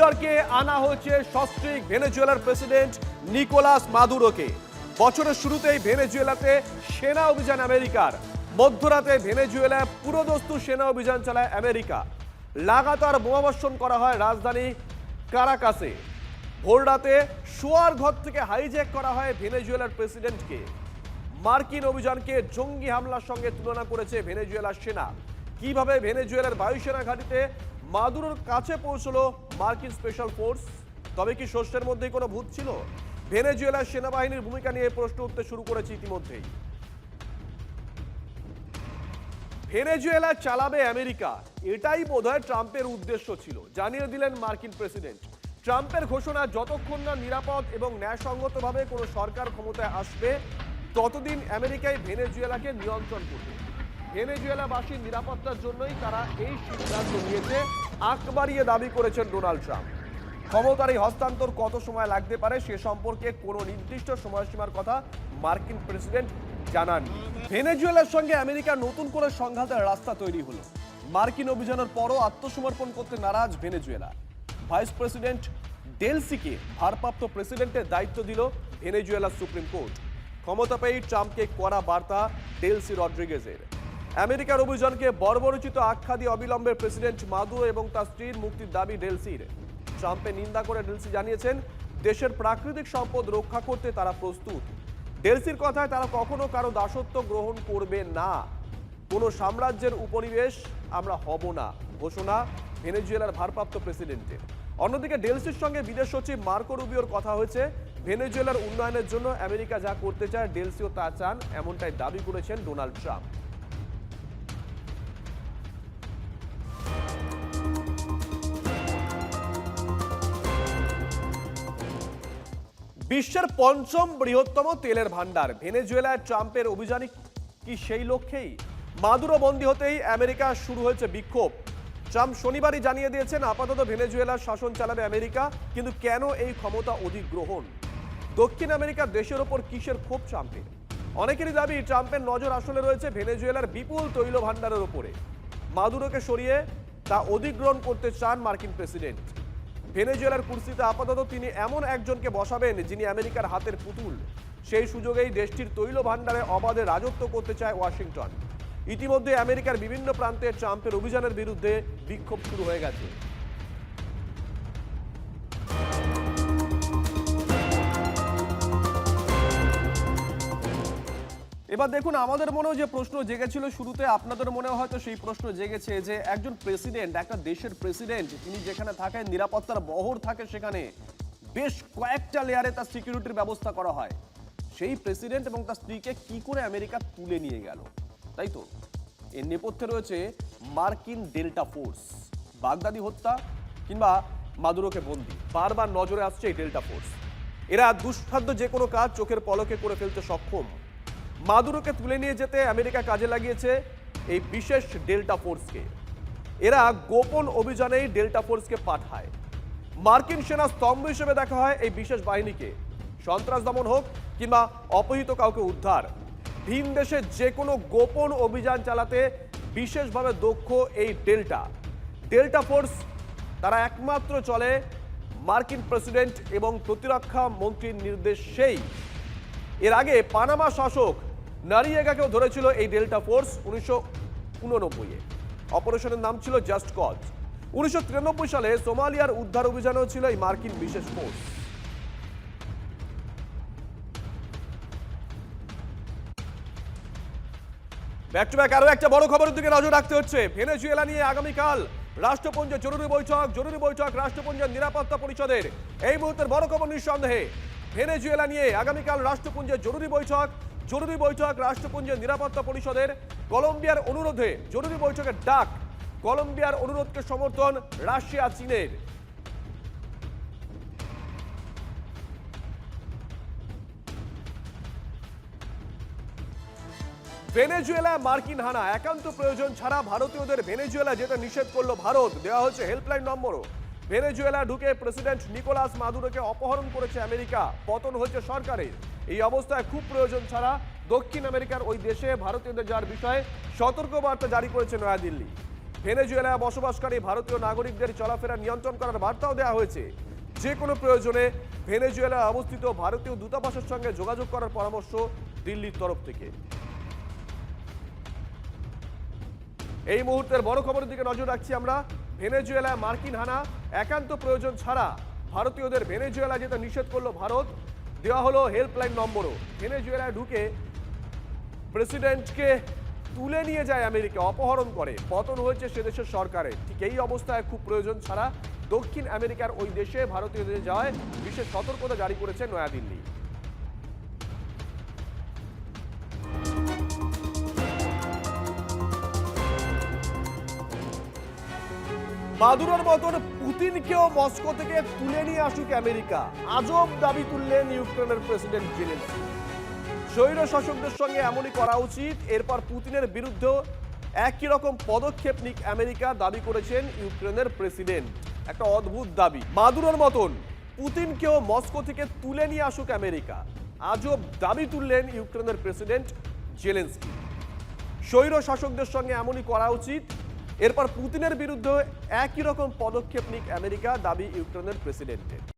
ইয়র্কে আনা হয়েছে সস্ত্রীক ভেনেজুয়েলার প্রেসিডেন্ট নিকোলাস মাদুরোকে। বছরের শুরুতেই ভেনেজুয়েলাতে সেনা অভিযান আমেরিকার। মধ্যরাতে ভেনেজুয়েলায় পুরোদস্তু সেনা অভিযান চালায় আমেরিকা। লাগাতার বোমাবর্ষণ করা হয় রাজধানী কারাকাসে। ভোররাতে শোয়ার ঘর থেকে হাইজ্যাক করা হয় ভেনেজুয়েলার প্রেসিডেন্টকে। মার্কিন অভিযানকে জঙ্গি হামলার সঙ্গে তুলনা করেছে ভেনেজুয়েলার সেনা। কিভাবে ভেনেজুয়েলার বায়ুসেনা ঘাঁটিতে মাদুরোর কাছে পৌঁছলো মার্কিন স্পেশাল ফোর্স? তবে কি শস্যের মধ্যেই কোনো ভূত ছিল? ভেনেজুয়েলার সেনাবাহিনীর ভূমিকা নিয়ে প্রশ্ন উঠতে শুরু করেছে ইতিমধ্যেই। ভেনেজুয়েলা চালাবে আমেরিকা, এটাই বোধহয় ট্রাম্পের উদ্দেশ্য ছিল, জানিয়ে দিলেন মার্কিন প্রেসিডেন্ট। ট্রাম্পের ঘোষণা, যতক্ষণ না নিরাপদ এবং ন্যায়সঙ্গতভাবে কোনো সরকার ক্ষমতায় আসবে ততদিন আমেরিকায় ভেনেজুয়েলাকে নিয়ন্ত্রণ করবে। ভেনেজুয়েলাবাসীর নিরাপত্তার জন্যই তারা এই সিদ্ধান্ত নিয়েছে, আঁক বাড়িয়ে দাবি করেছেন ডোনাল্ড ট্রাম্প। ক্ষমতার এই হস্তান্তর কত সময় লাগতে পারে সে সম্পর্কে কোনো নির্দিষ্ট সময়সীমার কথা মার্কিন প্রেসিডেন্ট জানাননি। ভেনেজুয়েলার সঙ্গে আমেরিকার নতুন করে সংঘাতের রাস্তা তৈরি হলো। মার্কিন অভিযানের পরও আত্মসমর্পণ করতে নারাজ ভেনেজুয়েলা। ভাইস প্রেসিডেন্ট ডেলসিকে ভারপ্রাপ্ত প্রেসিডেন্টের দায়িত্ব দিল ভেনেজুয়েলার সুপ্রিম কোর্ট। ক্ষমতা পেয়ে ট্রাম্পকে কড়া বার্তা ডেলসি রড্রিগেজের। আমেরিকার অভিযানকে বর্বরোচিত আখ্যা দিয়ে অবিলম্বে প্রেসিডেন্ট মাদুরো এবং তার স্ত্রীর মুক্তির দাবি ডেলসির। ট্রাম্পের নিন্দা করে ডেলসি জানিয়েছেন, দেশের প্রাকৃতিক সম্পদ রক্ষা করতে তারা প্রস্তুত। ডেলসির কথায়, তারা কখনো কারো দাসত্ব গ্রহণ করবে না, কোনো সাম্রাজ্যের উপনিবেশ আমরা হব না, ঘোষণা ভেনেজুয়েলার ভারপ্রাপ্ত প্রেসিডেন্টের। অন্যদিকে ডেলসির সঙ্গে বিদেশ সচিব মার্কো রুবিওর কথা হয়েছে। ভেনেজুয়েলার উন্নয়নের জন্য আমেরিকা যা করতে চায় ডেলসিও তা চান, এমনটাই দাবি করেছেন ডোনাল্ড ট্রাম্প। বিশ্বের পঞ্চম বৃহত্তম তেলের ভান্ডার ভেনেজুয়েলায় ট্রাম্পের অভিযান কি সেই লক্ষ্যেই? মাদুরো বন্দী হতেই আমেরিকা শুরু হয়েছে বিক্ষোভ। ট্রাম্প শনিবারই জানিয়ে দিয়েছেন, আপাতত ভেনেজুয়েলার শাসন চালাবে আমেরিকা। কিন্তু কেন এই ক্ষমতা অধিগ্রহণ? দক্ষিণ আমেরিকার দেশের ওপর কিসের ক্ষোভ ট্রাম্পের? অনেকেরই দাবি, ট্রাম্পের নজর আসলে রয়েছে ভেনেজুয়েলার বিপুল তৈল ভান্ডারের ওপরে। মাদুরোকে সরিয়ে তা অধিগ্রহণ করতে চান মার্কিন প্রেসিডেন্ট। ভেনেজুয়েলার কুর্সিতে আপাতত তিনি এমন একজনকে বসাবেন যিনি আমেরিকার হাতের পুতুল। সেই সুযোগেই দেশটির তৈল ভান্ডারে অবাধে রাজত্ব করতে চায় ওয়াশিংটন। ইতিমধ্যে আমেরিকার বিভিন্ন প্রান্তে ট্রাম্পের অভিযানের বিরুদ্ধে বিক্ষোভ শুরু হয়ে গেছে। এবার দেখুন, আমাদের মনেও যে প্রশ্ন জেগেছিল শুরুতে, আপনাদের মনেও হয়তো সেই প্রশ্ন জেগেছে যে একজন প্রেসিডেন্ট, একটা দেশের প্রেসিডেন্ট, তিনি যেখানে থাকেন নিরাপত্তার বহর থাকে, সেখানে বেশ কয়েকটা লেয়ারে তার সিকিউরিটির ব্যবস্থা করা হয়। সেই প্রেসিডেন্ট এবং তার স্ত্রীকে কি করে আমেরিকা তুলে নিয়ে গেল, তাই তো? এর নেপথ্যে রয়েছে মার্কিন ডেল্টা ফোর্স। বাগদাদি হত্যা কিংবা মাদুরোকে বন্দী, বারবার নজরে আসছে এই ডেল্টা ফোর্স। এরা দুঃসাধ্য যে কোনো কাজ চোখের পলকে করে ফেলতে সক্ষম। মাদুরোকে তুলে নিয়ে যেতে আমেরিকা কাজে লাগিয়েছে এই বিশেষ ডেল্টা ফোর্সকে। এরা গোপন অভিযানেই ডেল্টা ফোর্সকে পাঠায়। মার্কিন সেনা স্তম্ভ হিসেবে দেখা হয় এই বিশেষ বাহিনীকে। সন্ত্রাস দমন হোক কিংবা অপহৃত কাউকে উদ্ধার, ভিন দেশে যে কোনো গোপন অভিযান চালাতে বিশেষভাবে দক্ষ এই ডেল্টা ফোর্স। তারা একমাত্র চলে মার্কিন প্রেসিডেন্ট এবং প্রতিরক্ষা মন্ত্রীর নির্দেশেই। এর আগে পানামা শাসক নারিয়েগাকেও ধরেছিল এই ডেল্টা ফোর্স 1989-এ। অপারেশনের নাম ছিল জাস্ট কজ। 1993 সালে সোমালিয়ার উদ্ধার অভিযানেও ছিল এই মার্কিন বিশেষ ফোর্স। ব্যাক টু ব্যাক আরো একটা বড় খবরের দিকে নজর রাখতে হচ্ছে। ভেনেজুয়েলা নিয়ে আগামীকাল রাষ্ট্রপুঞ্জে জরুরি বৈঠক রাষ্ট্রপুঞ্জের নিরাপত্তা পরিষদের। এই মুহূর্তের বড় খবর নিঃসন্দেহে ভেনেজুয়েলা নিয়ে আগামীকাল রাষ্ট্রপুঞ্জে জরুরি বৈঠক রাষ্ট্রপুঞ্জের নিরাপত্তা পরিষদের। কলম্বিয়ার অনুরোধে জরুরি বৈঠকের ডাক। কলম্বিয়ার অনুরোধকে সমর্থন রাশিয়া, চীনের। ভেনেজুয়েলায় মার্কিন হানা, একান্ত প্রয়োজন ছাড়া ভারতীয়দের ভেনেজুয়েলা যেতে নিষেধ করলো ভারত। দেওয়া হচ্ছে হেল্পলাইন নম্বরও। ভেনেজুয়েলা ঢুকে প্রেসিডেন্ট নিকোলাস মাদুরোকে অপহরণ করেছে আমেরিকা। পতন হচ্ছে সরকারের। এই অবস্থায় খুব প্রয়োজন ছাড়া দক্ষিণ আমেরিকার ওই দেশে ভারতীয়দের যাওয়ার বিষয়ে সতর্কবার্তা জারি করেছে নয়াদিল্লি। ভেনেজুয়েলায় বসবাসকারী ভারতীয় নাগরিকদের চলাফেরা নিয়ন্ত্রণ করার বার্তাও দেওয়া হয়েছে। যে কোনো প্রয়োজনে ভেনেজুয়েলায় অবস্থিত ভারতীয় দূতাবাসের সঙ্গে যোগাযোগ করার পরামর্শ দিল্লির তরফ থেকে। এই মুহূর্তের বড় খবরের দিকে নজর রাখছি আমরা। ভেনেজুয়েলায় মার্কিন হানা, একান্ত প্রয়োজন ছাড়া ভারতীয়দের ভেনেজুয়েলা যেতে নিষেধ করলো ভারত। দেওয়া হলো হেল্পলাইন নম্বরও। ভেনেজুয়েলায় ঢুকে প্রেসিডেন্টকে তুলে নিয়ে যায় আমেরিকা, অপহরণ করে। পতন হয়েছে সে দেশের সরকারের। ঠিক এই অবস্থায় খুব প্রয়োজন ছাড়া দক্ষিণ আমেরিকার ওই দেশে ভারতীয়দের যাওয়ায় বিশেষ সতর্কতা জারি করেছে নয়াদিল্লি। মাদুরোর মতন পুতিনকেও মস্কো থেকে তুলে নিয়ে আসুক আমেরিকা, আজব দাবি তুললেন ইউক্রেনের প্রেসিডেন্ট জেলেনস্কি। স্বৈর শাসকদের সঙ্গে এমনই করা উচিত। এরপর পুতিনের বিরুদ্ধেও একই রকম পদক্ষেপ নিক আমেরিকা, দাবি করেছেন ইউক্রেনের প্রেসিডেন্ট। একটা অদ্ভুত দাবি। মাদুরোর মতন পুতিনকেও মস্কো থেকে তুলে নিয়ে আসুক আমেরিকা, আজব দাবি তুললেন ইউক্রেনের প্রেসিডেন্ট জেলেনস্কি। স্বৈর শাসকদের সঙ্গে এমনই করা উচিত। এরপর পুতিনের বিরুদ্ধে একই রকম পদক্ষেপ নিক আমেরিকা, দাবি ইউক্রেনের প্রেসিডেন্টের।